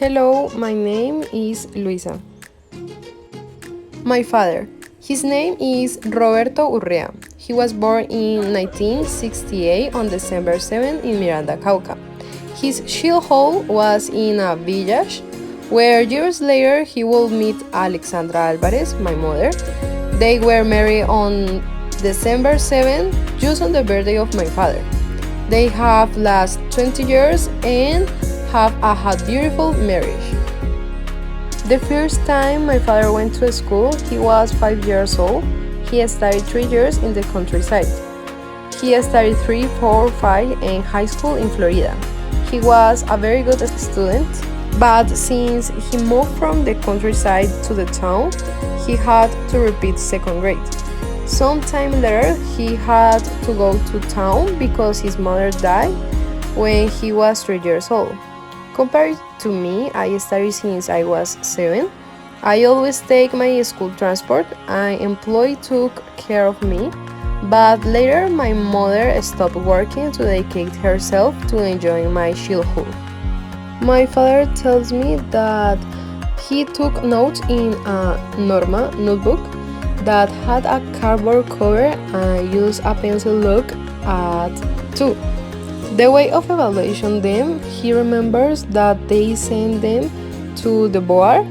Hello, my name is Luisa. My father. His name is Roberto Urrea. He was born in 1968 on December 7 in Miranda, Cauca. His childhood was in a village where years later he will meet Alexandra Alvarez, my mother. They were married on December 7, just on the birthday of my father. They have last 20 years and have a beautiful marriage. The first time my father went to school, he was 5 years old. He studied 3 years in the countryside. He studied 3, 4, 5 in high school in Florida. He was a very good student, but since he moved from the countryside to the town, he had to repeat second grade. Sometime later, he had to go to town because his mother died when he was 3 years old. Compared to me, I studied since I was 7. I always take my school transport. My employee took care of me, but later my mother stopped working to dedicate herself to enjoying my childhood. My father tells me that he took notes in a Norma notebook that had a cardboard cover and used a pencil look at 2. The way of evaluation them, he remembers that they sent them to the board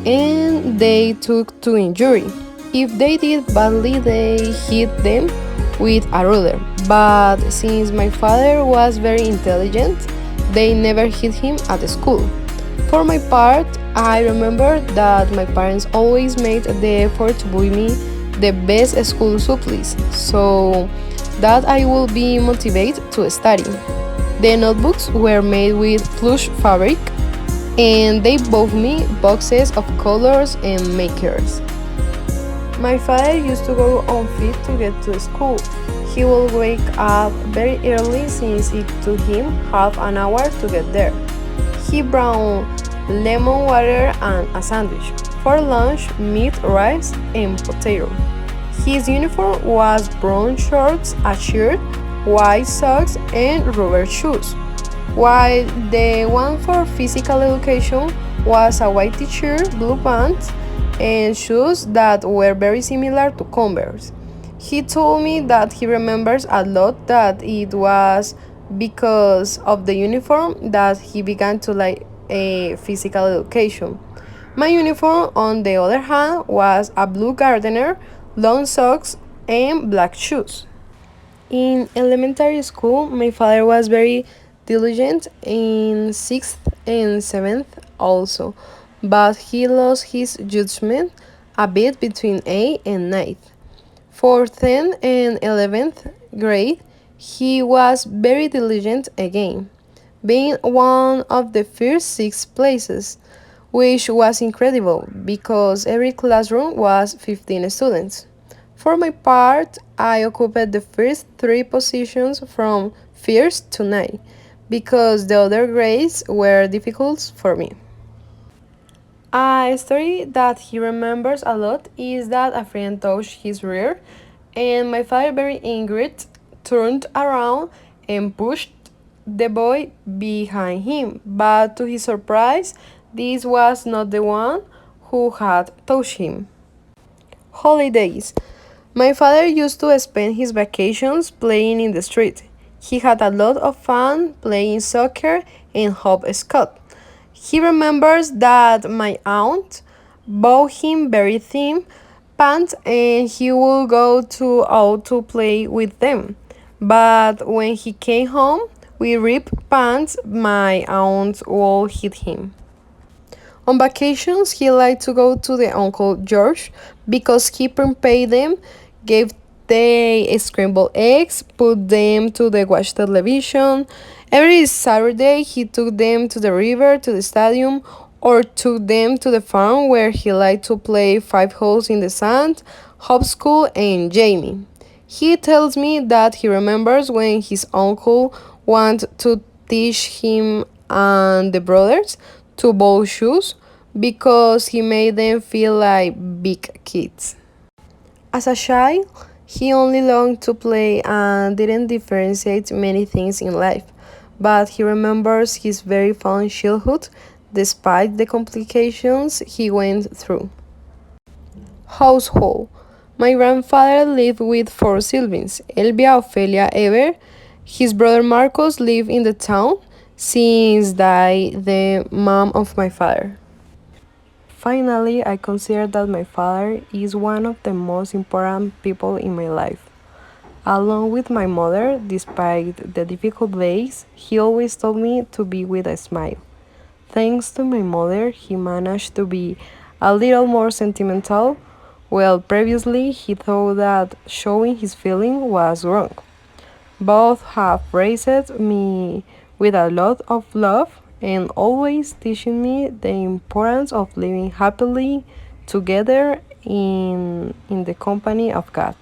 and they took 2 injury. If they did badly, they hit them with a ruler. But since my father was very intelligent, they never hit him at the school. For my part, I remember that my parents always made the effort to buy me the best school supplies, so that I will be motivated to study. The notebooks were made with plush fabric, and they bought me boxes of colors and markers. My father used to go on feet to get to school. He would wake up very early since it took him half an hour to get there. He brought lemon water and a sandwich. For lunch, meat, rice, and potato. His uniform was brown shorts, a shirt, white socks, and rubber shoes, while the one for physical education was a white t-shirt, blue pants, and shoes that were very similar to Converse. He told me that he remembers a lot that it was because of the uniform that he began to like a physical education. My uniform, on the other hand, was a blue gardener, long socks, and black shoes. In elementary school, my father was very diligent in 6th and 7th also, but he lost his judgment a bit between 8th and 9th. For 10th and 11th grade, he was very diligent again, being one of the first 6 places, which was incredible because every classroom was 15 students. For my part, I occupied the first 3 positions from first to 9 because the other grades were difficult for me. A story that he remembers a lot is that a friend touched his rear, and my father, very angry, turned around and pushed the boy behind him. But to his surprise, this was not the one who had touched him. Holidays. My father used to spend his vacations playing in the street. He had a lot of fun playing soccer and hopscotch. He remembers that my aunt bought him very thin pants and he would go out to play with them. But when he came home with ripped pants, my aunt would hit him. On vacations, he liked to go to the Uncle George because he prepaid them, gave the scrambled eggs, put them to the watch television. Every Saturday, he took them to the river, to the stadium, or took them to the farm where he liked to play 5 holes in the sand, hopscotch, and Jamie. He tells me that he remembers when his uncle wanted to teach him and the brothers to bow shoes because he made them feel like big kids. As a child, he only longed to play and didn't differentiate many things in life, but he remembers his very fun childhood despite the complications he went through. Household. My grandfather lived with four siblings, Elvia, Ophelia, Ever. His brother Marcos lived in the town since died the mom of my father. Finally, I consider that my father is one of the most important people in my life. Along with my mother, despite the difficult days, he always told me to be with a smile. Thanks to my mother, he managed to be a little more sentimental, while previously he thought that showing his feeling was wrong. Both have raised me with a lot of love and always teaching me the importance of living happily together in the company of God.